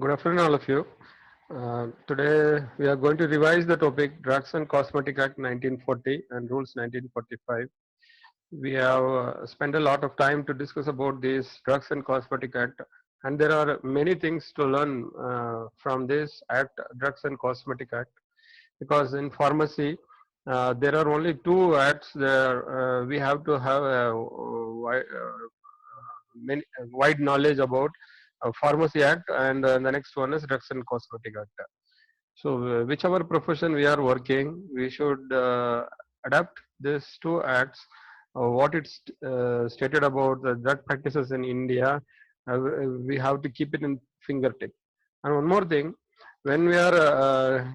Good afternoon, all of you. Today we are going to revise the topic Drugs and Cosmetic Act 1940 and Rules 1945. We have spent a lot of time to discuss about this Drugs and Cosmetic Act, and there are many things to learn from this Act, Drugs and Cosmetic Act, because in pharmacy there are only two acts there. We have to have a wide knowledge about Pharmacy Act, and the next one is Drugs and Cosmetic Act. So, whichever profession we are working, we should adapt these two acts. What it's stated about the drug practices in India, we have to keep it in fingertip. And one more thing, when we are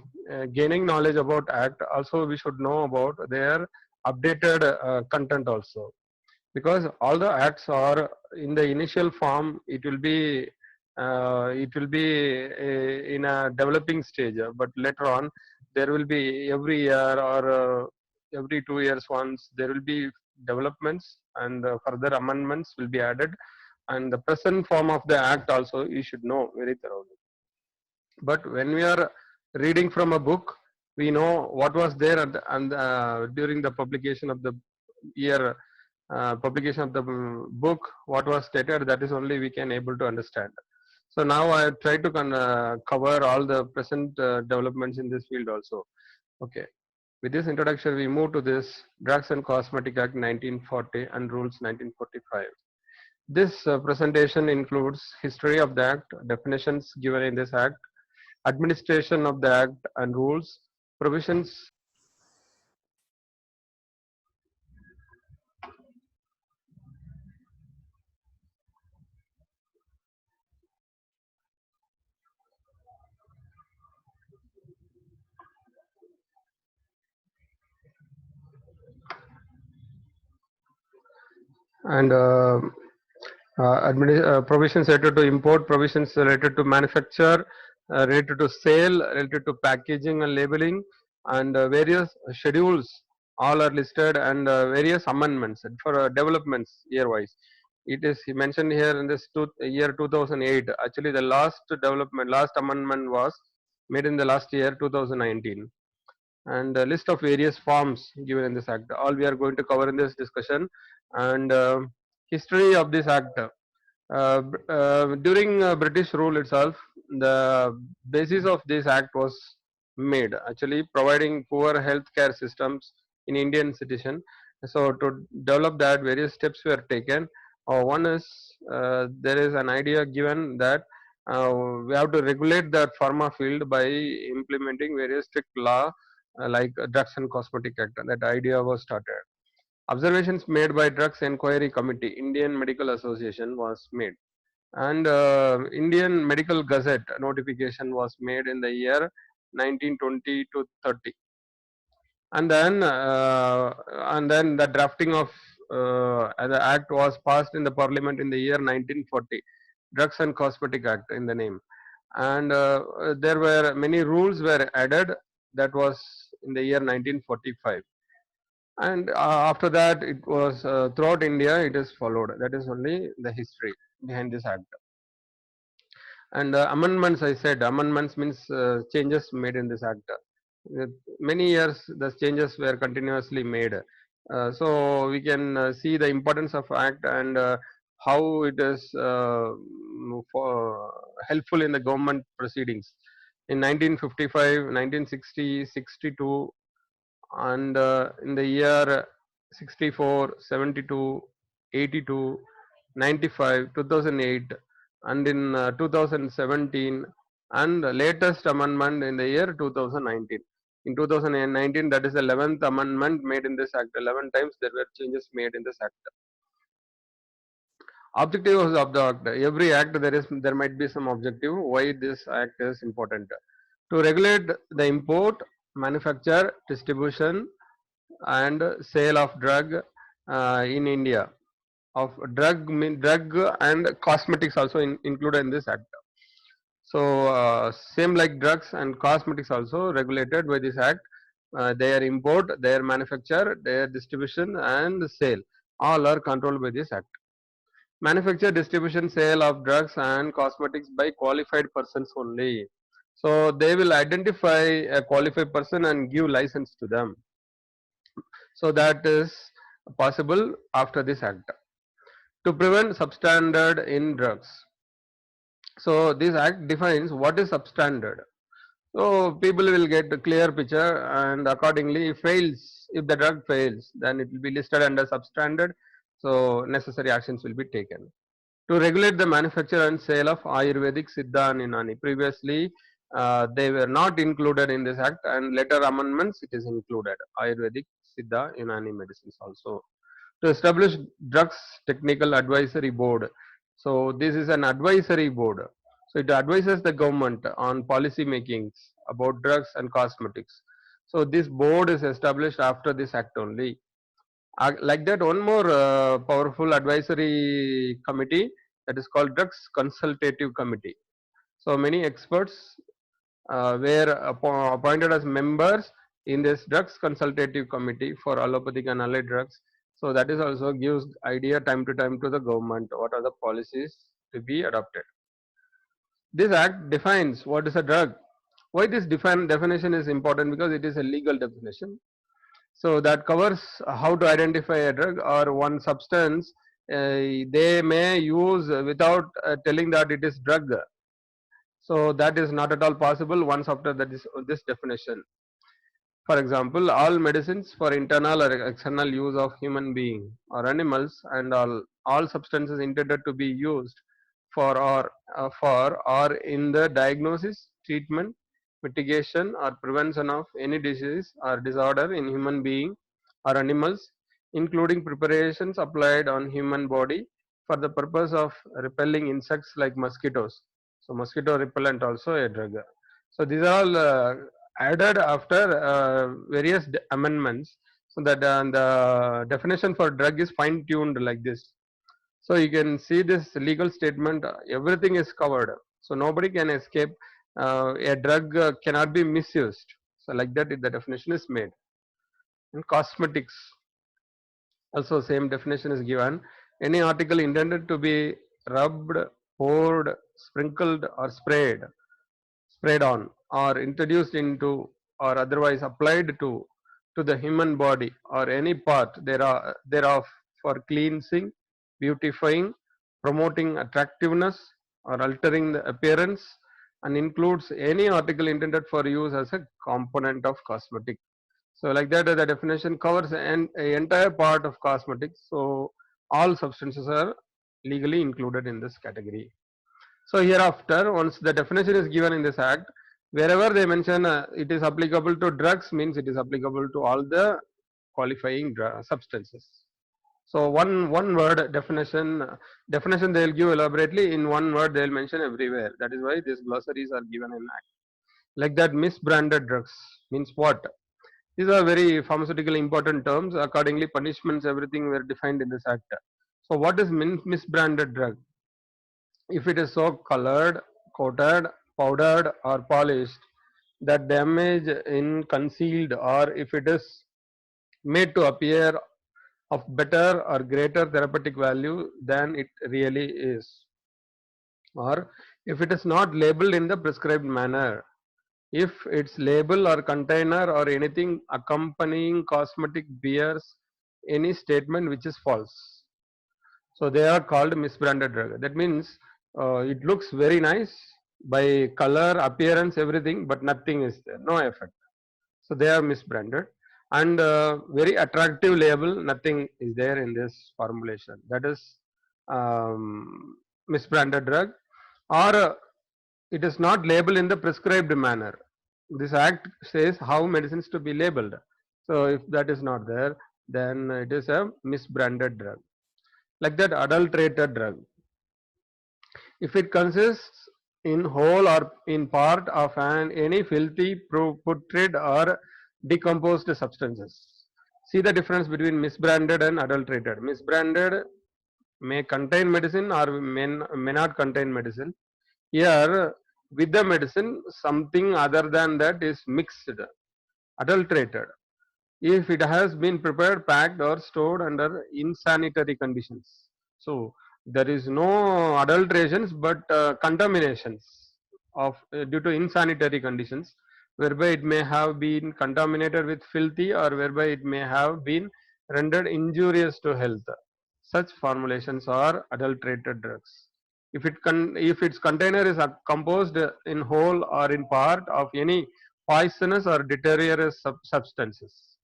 gaining knowledge about Act, also we should know about their updated content also, because all the acts are in the initial form. It will be in a developing stage, but later on there will be every year or every 2 years once there will be developments, and further amendments will be added, and the present form of the act also you should know very thoroughly. But when we are reading from a book, we know what was there during the publication of the year, publication of the book, what was stated, that is only we can able to understand. So now I try to cover all the present developments in this field also. Okay. With this introduction, we move to this Drugs and Cosmetic Act 1940 and Rules 1945. This presentation includes history of the Act, definitions given in this Act, administration of the Act and rules, provisions. And provisions related to import, provisions related to manufacture, related to sale, related to packaging and labeling, and various schedules all are listed, and various amendments for developments year-wise. It is mentioned here in this year 2008. Actually, the last amendment was made in the last year 2019, and a list of various forms given in this act. All we are going to cover in this discussion, and history of this act. During British rule itself, the basis of this act was made, actually providing poor health care systems in Indian citizen. So to develop that, various steps were taken. One is, there is an idea given that we have to regulate that pharma field by implementing various strict law, like Drugs and Cosmetic Act. That idea was started. Observations made by Drugs Enquiry Committee, Indian Medical Association was made, and Indian Medical Gazette notification was made in the year 1920 to 30, and then the drafting of the act was passed in the Parliament in the year 1940, Drugs and Cosmetic Act in the name, and there were many rules were added. That was in the year 1945, and after that it was throughout India it is followed. That is only the history behind this act. And amendments, I said amendments means changes made in this act. Many years the changes were continuously made, so we can see the importance of act, and how it is helpful in the government proceedings in 1955, 1960, 62, and in the year 64, 72, 82, 95, 2008, and in 2017, and the latest amendment in the year 2019. In 2019, that is the 11th amendment made in this act. 11 times there were changes made in this act. Objectives of the act. Every act there might be some objective. Why this act is important? To regulate the import, manufacture, distribution, and sale of drug in India. Of drug and cosmetics also included in this act. So same like drugs and cosmetics also regulated by this act. Their import, their manufacture, their distribution and sale, all are controlled by this act. Manufacture, distribution, sale of drugs and cosmetics by qualified persons only. So they will identify a qualified person and give license to them. So that is possible after this act. To prevent substandard in drugs. So this act defines what is substandard. So people will get a clear picture, and accordingly fails, if the drug fails, then it will be listed under substandard. So necessary actions will be taken. To regulate the manufacture and sale of Ayurvedic, Siddha and Unani. Previously, they were not included in this act, and later amendments it is included. Ayurvedic, Siddha, Unani medicines also. To establish drugs technical advisory board. So this is an advisory board. So it advises the government on policy makings about drugs and cosmetics. So this board is established after this act only. Like that, one more powerful advisory committee, that is called drugs consultative committee. So many experts were appointed as members in this drugs consultative committee for allopathic and allied drugs. So that is also gives idea time to time to the government what are the policies to be adopted. This act defines what is a drug. Why this definition is important? Because it is a legal definition. So that covers how to identify a drug or one substance they may use without telling that it is drug. So that is not at all possible once after that is this definition. For example, all medicines for internal or external use of human being or animals, and all substances intended to be used for or in the diagnosis, treatment, mitigation or prevention of any disease or disorder in human being or animals, including preparations applied on human body for the purpose of repelling insects like mosquitoes. So mosquito repellent also a drug. So these are all added after various amendments, so that the definition for drug is fine tuned like this. So you can see this legal statement, everything is covered, so nobody can escape. A drug cannot be misused, so like that the definition is made. And cosmetics also same definition is given. Any article intended to be rubbed, poured, sprinkled or sprayed on or introduced into or otherwise applied to the human body or any part thereof for cleansing, beautifying, promoting attractiveness or altering the appearance, and includes any article intended for use as a component of cosmetic. So like that the definition covers an entire part of cosmetics. So all substances are legally included in this category. So hereafter, once the definition is given in this act, wherever they mention it is applicable to drugs, means it is applicable to all the qualifying substances. So one word definition they will give elaborately in one word they will mention everywhere. That is why these glossaries are given in act. Like that, misbranded drugs means what? These are very pharmaceutical important terms. Accordingly, punishments everything were defined in this act. So what is misbranded drug? If it is so colored, coated, powdered or polished that damage in concealed, or if it is made to appear of better or greater therapeutic value than it really is, or if it is not labeled in the prescribed manner, if its label or container or anything accompanying cosmetic bears any statement which is false. So they are called misbranded drug. That means it looks very nice by color, appearance, everything, but nothing is there, no effect. So they are misbranded, and very attractive label, nothing is there in this formulation. That is misbranded drug, or it is not labeled in the prescribed manner. This act says how medicines to be labeled. So if that is not there, then it is a misbranded drug. Like that, adulterated drug, if it consists in whole or in part of any filthy, putrid or decomposed substances. See the difference between misbranded and adulterated. Misbranded may contain medicine or may not contain medicine. Here, with the medicine, something other than that is mixed, adulterated. If it has been prepared, packed or stored under insanitary conditions. So There is no adulterations, but contaminations of due to insanitary conditions, whereby it may have been contaminated with filthy, or whereby it may have been rendered injurious to health. Such formulations are adulterated drugs. If its container is composed in whole or in part of any poisonous or deleterious substances,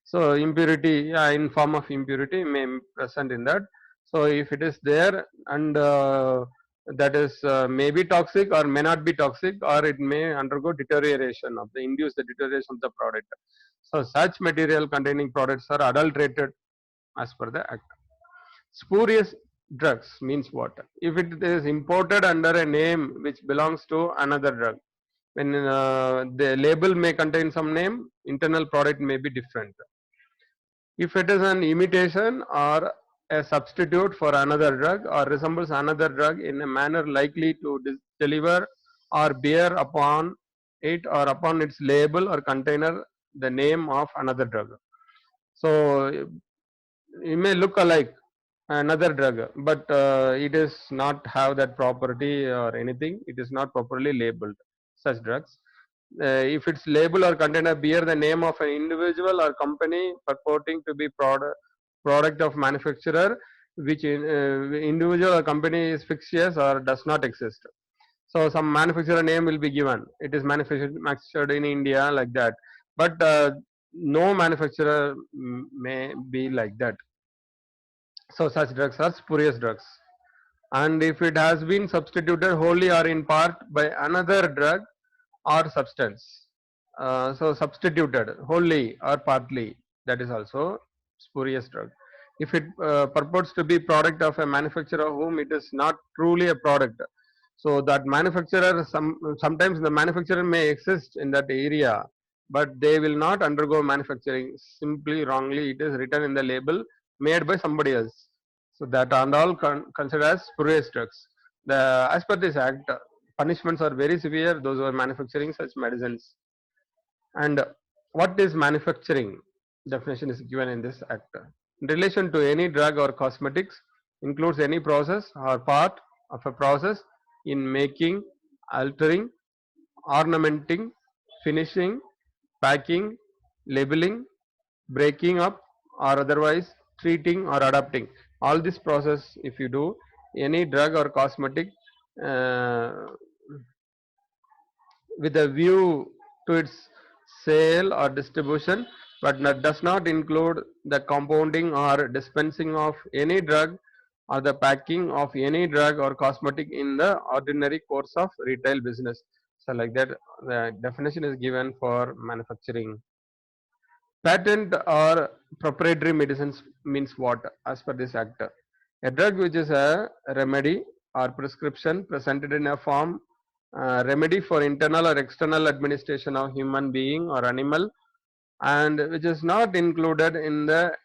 so impurity, yeah, in form of impurity may present in that. So if it is there, and that is may be toxic or may not be toxic, or it may undergo deterioration of the induce the deterioration of the product. So such material containing products are adulterated as per the act. Spurious drugs means what? If it is imported under a name which belongs to another drug, when the label may contain some name, internal product may be different. If it is an imitation or a substitute for another drug, or resembles another drug in a manner likely to deliver or bear upon it or upon its label or container the name of another drug. So it may look alike another drug, but it is not have that property or anything. It is not properly labeled. Such drugs, if its label or container bear the name of an individual or company purporting to be product of manufacturer, which individual or company is fictitious or does not exist. So some manufacturer name will be given. It is manufactured in India, like that, but no manufacturer may be like that. So such drugs are spurious drugs. And if it has been substituted wholly or in part by another drug or substance, so substituted wholly or partly, that is also spurious drug. If it purports to be product of a manufacturer whom it is not truly a product, so that manufacturer, sometimes the manufacturer may exist in that area, but they will not undergo manufacturing. Simply wrongly it is written in the label, made by somebody else. So that and all considered as spurious drugs. As per this act, punishments are very severe those who are manufacturing such medicines. And what is manufacturing? Definition is given in this act. In relation to any drug or cosmetics, includes any process or part of a process in making, altering, ornamenting, finishing, packing, labeling, breaking up, or otherwise treating or adapting. All this process, if you do any drug or cosmetic uh, with a view to its sale or distribution, but does not include the compounding or dispensing of any drug or the packing of any drug or cosmetic in the ordinary course of retail business. So like that, the definition is given for manufacturing. Patent or proprietary medicines means what as per this act? A drug which is a remedy or prescription presented in a form remedy for internal or external administration of human being or animal, and which is not included in the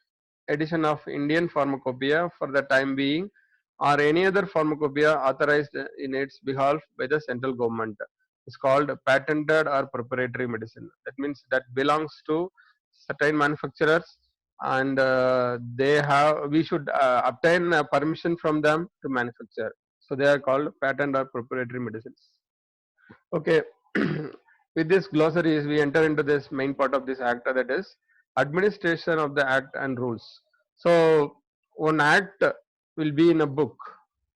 edition of Indian Pharmacopoeia for the time being, or any other pharmacopoeia authorized in its behalf by the central government. It's called patented or proprietary medicine. That means that belongs to certain manufacturers, and we should obtain permission from them to manufacture. So they are called patent or proprietary medicines. Okay, with this glossaries, we enter into this main part of this act, that is administration of the act and rules. So one act will be in a book.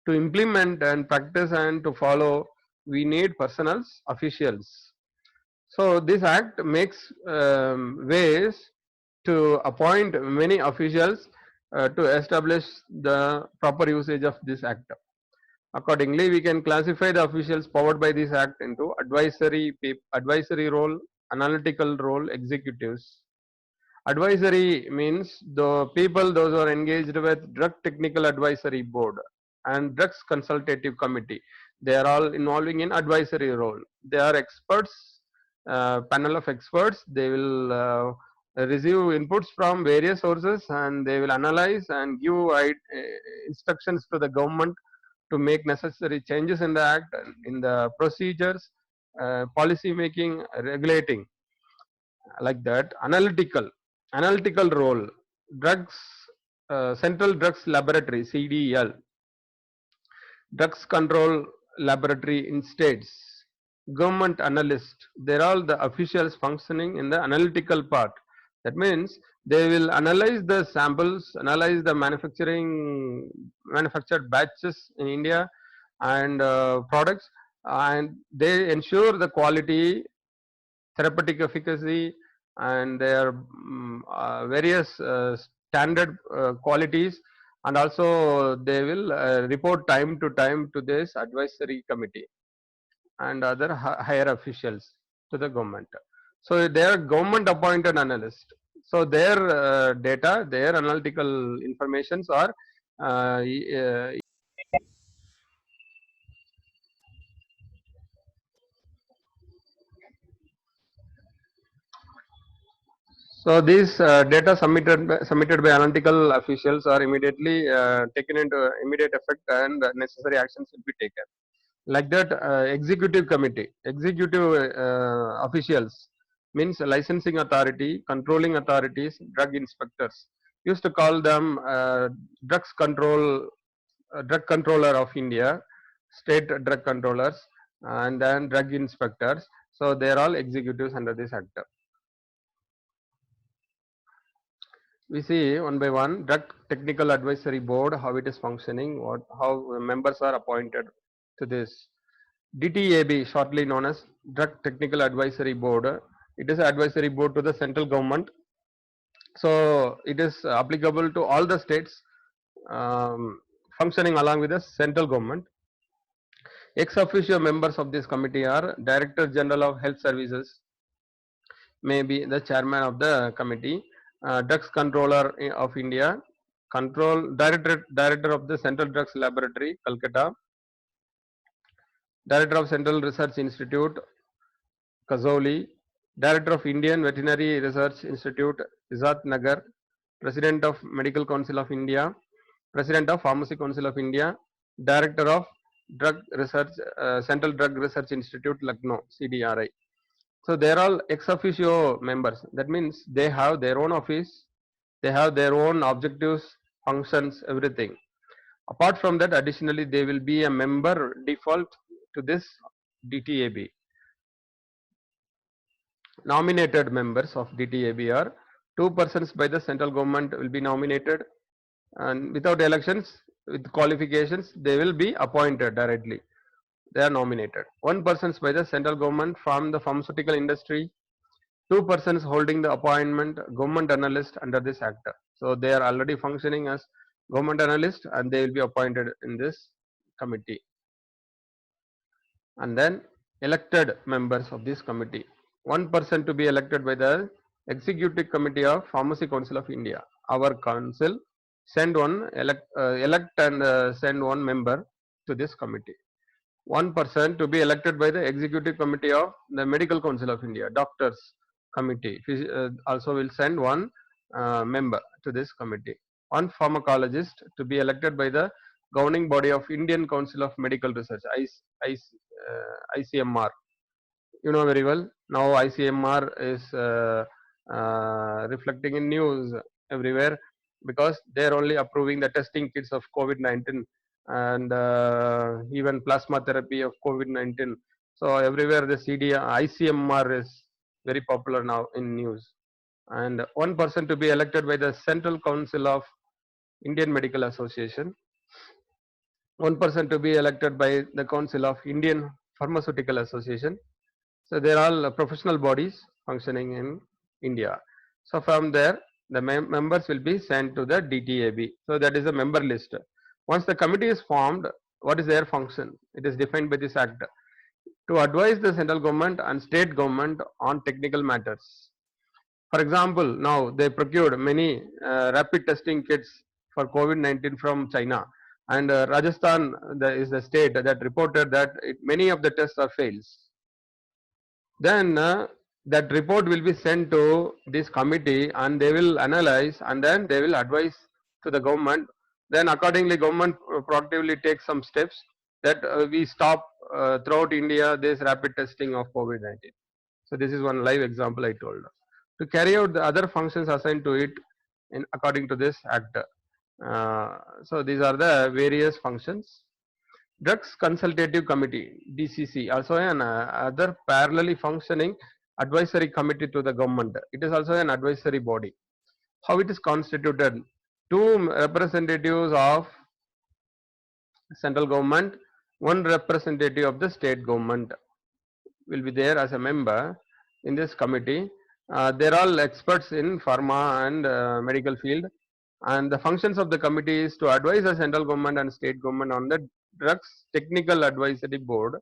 To implement and practice and to follow, we need personals, officials. So this act makes ways to appoint many officials to establish the proper usage of this act. Accordingly, we can classify the officials powered by this act into advisory role, analytical role, executives. Advisory means the people those who are engaged with drug technical advisory board and drugs consultative committee. They are all involving in advisory role. They are experts, panel of experts. They will receive inputs from various sources, and they will analyze and give instructions to the government to make necessary changes in the act, in the procedures, policy making, regulating, like that. Analytical role, drugs, Central Drugs Laboratory, CDL. drugs control laboratory in states, government analyst. They're all the officials functioning in the analytical part. That means they will analyze the samples, analyze the manufactured batches in India and products, and they ensure the quality, therapeutic efficacy, and their various standard qualities, and also they will report time to time to this advisory committee and other higher officials to the government. So they are government appointed analysts. So their data, their analytical informations are so these data submitted by analytical officials are immediately taken into immediate effect, and necessary actions will be taken. Like that, executive officials means licensing authority, controlling authorities, drug inspectors. Used to call them drugs control, drug controller of India, state drug controllers, and then drug inspectors. So they are all executives under this act. We see one by one drug technical advisory board, how it is functioning, what how members are appointed to this. DTAB, shortly known as drug technical advisory board, it is an advisory board to the central government, so it is applicable to all the states, functioning along with the central government. Ex officio members of this committee are Director General of Health Services, may be the chairman of the committee, Drugs Controller of India, Director of the Central Drugs Laboratory, Calcutta, Director of Central Research Institute, Kazauli, Director of Indian Veterinary Research Institute, Izat Nagar, President of Medical Council of India, President of Pharmacy Council of India, Director of Drug Research, Central Drug Research Institute, Lucknow, CDRI. So they're all ex officio members. That means they have their own office, they have their own objectives, functions, everything. Apart from that, additionally, they will be a member default to this DTAB. Nominated members of DTAB are two persons by the central government will be nominated, and without elections, with qualifications, they will be appointed directly. They are nominated. One persons by the central government from the pharmaceutical industry, two persons holding the appointment government analyst under this act. So they are already functioning as government analyst, and they will be appointed in this committee. And then elected members of this committee. One person to be elected by the executive committee of Pharmacy Council of India. Our council elect and send one member to this committee. One person to be elected by the executive committee of the Medical Council of India, doctors committee, also will send one member to this committee. One pharmacologist to be elected by the governing body of Indian Council of Medical Research, ICMR. You know very well. Now ICMR is reflecting in news everywhere, because they're only approving the testing kits of COVID-19 and even plasma therapy of COVID-19. So everywhere the ICMR is very popular now in news. And one person to be elected by the Central Council of Indian Medical Association. One person to be elected by the Council of Indian Pharmaceutical Association. So they are all professional bodies functioning in India. So from there, the members will be sent to the DTAB. So that is a member list. Once the committee is formed, what is their function? It is defined by this act. To advise the central government and state government on technical matters. For example, now they procured many rapid testing kits for COVID-19 from China, and Rajasthan is the state that reported that many of the tests are fails. Then that report will be sent to this committee, and they will analyze, and then they will advise to the government. Then accordingly, government proactively takes some steps that we stop throughout India this rapid testing of COVID-19. So this is one live example I told. To carry out the other functions assigned to it in according to this act. So these are the various functions. Drugs Consultative Committee (DCC), also an other parallelly functioning advisory committee to the government. It is also an advisory body. How it is constituted? Two representatives of central government, one representative of the state government will be there as a member in this committee. They're all experts in pharma and medical field, and the functions of the committee is to advise the central government and state government on the drugs technical advisory board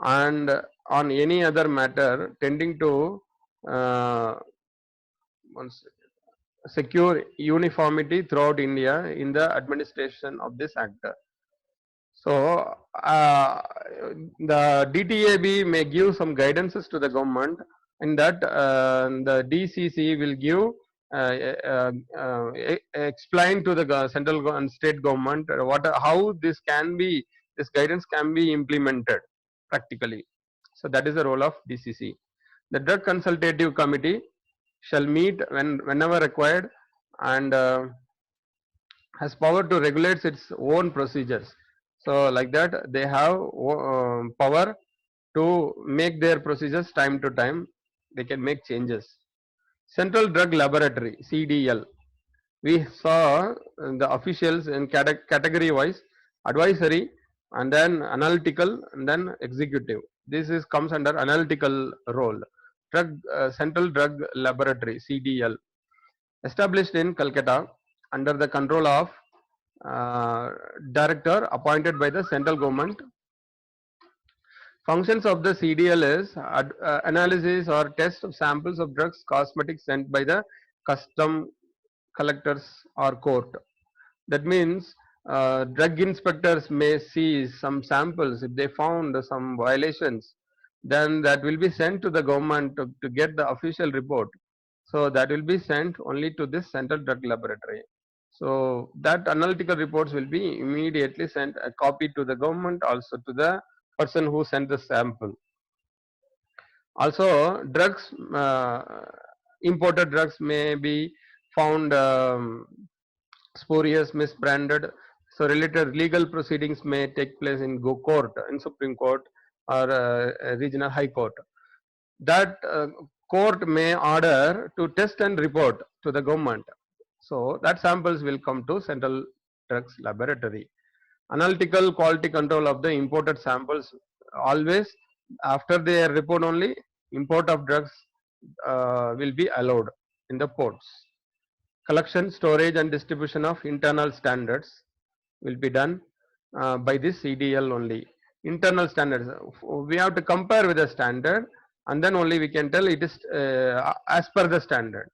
and on any other matter tending to uh, secure uniformity throughout India in the administration of this act. So the DTAB may give some guidances to the government, in that the DCC will give explain to the central and state government what how this guidance can be implemented practically. So that is the role of DCC. The Drug Consultative Committee shall meet whenever required and has power to regulate its own procedures. So like that, they have power to make their procedures time to time. They can make changes. Central Drug Laboratory (CDL). We saw the officials in category wise: advisory, and then analytical, and then executive. This is comes under analytical role. Central Drug Laboratory (CDL), established in Calcutta under the control of director appointed by the central government. Functions of the CDL is analysis or test of samples of drugs, cosmetics sent by the custom collectors or court. That means drug inspectors may seize some samples. If they found some violations, then that will be sent to the government to get the official report. So that will be sent only to this central drug laboratory. So that analytical reports will be immediately sent a copy to the government, also to the person who sent the sample. Also, drugs, imported drugs may be found spurious, misbranded. So related legal proceedings may take place in court, in Supreme Court or regional high court. That court may order to test and report to the government. So that samples will come to Central Drugs Laboratory. Analytical quality control of the imported samples, always after their report only import of drugs will be allowed in the ports. Collection, storage and distribution of internal standards will be done by this CDL only. Internal standards, we have to compare with the standard, and then only we can tell it is as per the standard.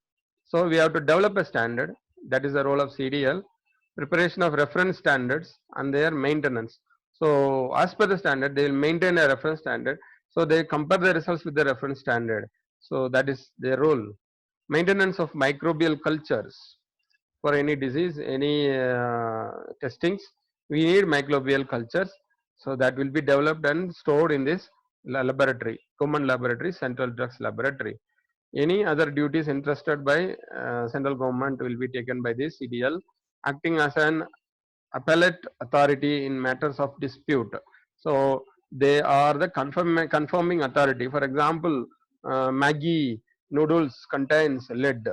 So we have to develop a standard. That is the role of CDL. Preparation of reference standards and their maintenance. So as per the standard, they will maintain a reference standard. So they compare the results with the reference standard. So that is their role. Maintenance of microbial cultures for any disease, any testings. We need microbial cultures. So that will be developed and stored in this laboratory, common laboratory, Central Drugs Laboratory. Any other duties entrusted by central government will be taken by this CDL, acting as an appellate authority in matters of dispute. So they are the confirming authority. For example, Maggi noodles contains lead.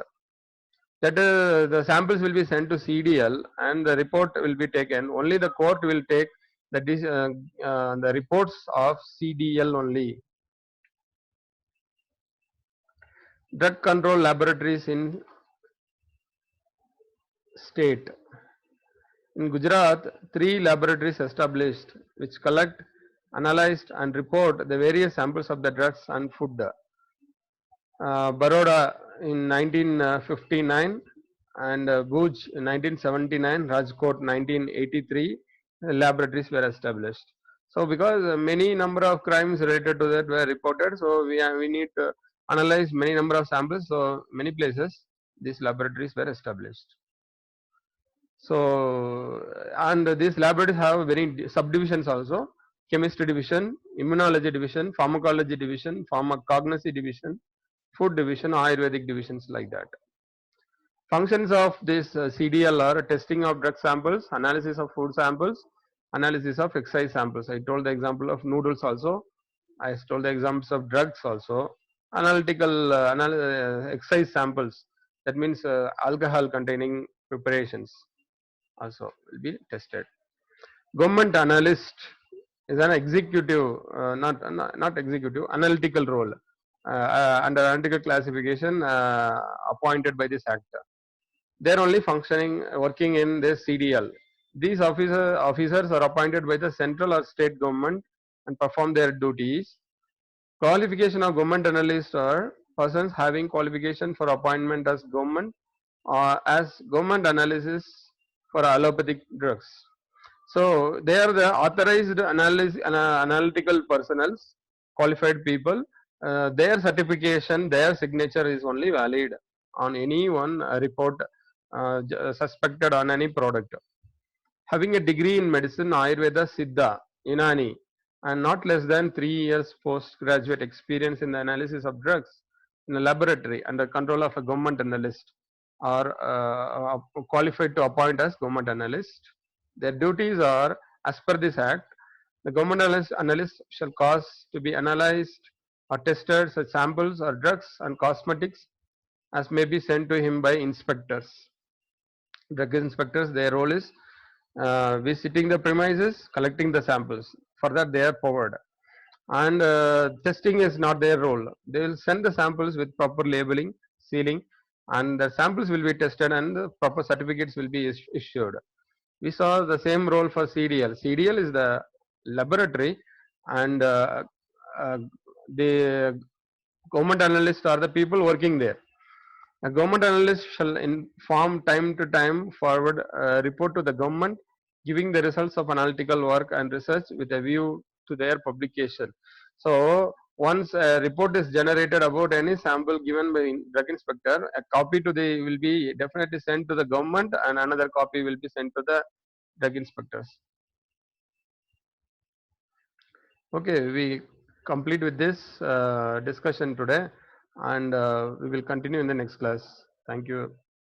That the samples will be sent to CDL and the report will be taken. Only the court will take the reports of CDL only. Drug control laboratories in state. In Gujarat, 3 laboratories established which collect, analyzed and report the various samples of the drugs and food. Baroda in 1959 and Bhuj in 1979, Rajkot 1983 laboratories were established. So because many number of crimes related to that were reported, so we need to analyze many number of samples. So many places these laboratories were established. So and these laboratories have many subdivisions also: chemistry division, immunology division, pharmacology division, pharmacognosy division, food division, Ayurvedic divisions, like that. Functions of this CDL are testing of drug samples, analysis of food samples, analysis of excise samples. I told the example of noodles also. I told the examples of drugs also. Analytical excise samples. That means alcohol containing preparations also will be tested. Government analyst is an executive, not executive, analytical role under analytical classification appointed by this act. They are only functioning, working in this CDL. These officers are appointed by the central or state government and perform their duties. Qualification of government analysts are persons having qualification for appointment as government or as government analysis for allopathic drugs. So they are the authorized analytical personnel, qualified people. Their certification, their signature is only valid on any one report suspected on any product. Having a degree in medicine, Ayurveda, Siddha, Unani, and not less than 3 years postgraduate experience in the analysis of drugs in a laboratory under control of a government analyst are qualified to appoint as government analyst. Their duties are, as per this act, the government analyst shall cause to be analyzed or tested such samples or drugs and cosmetics as may be sent to him by inspectors. Drug inspectors, their role is visiting the premises, collecting the samples. For that, they are powered. And testing is not their role. They will send the samples with proper labeling, sealing, and the samples will be tested and the proper certificates will be issued. We saw the same role for CDL. CDL is the laboratory, and uh, the government analysts are the people working there. A government analyst shall inform time to time forward report to the government, giving the results of analytical work and research with a view to their publication. So once a report is generated about any sample given by drug inspector, a copy to the will be definitely sent to the government, and another copy will be sent to the drug inspectors. Okay, we complete with this discussion today, and we will continue in the next class. Thank you.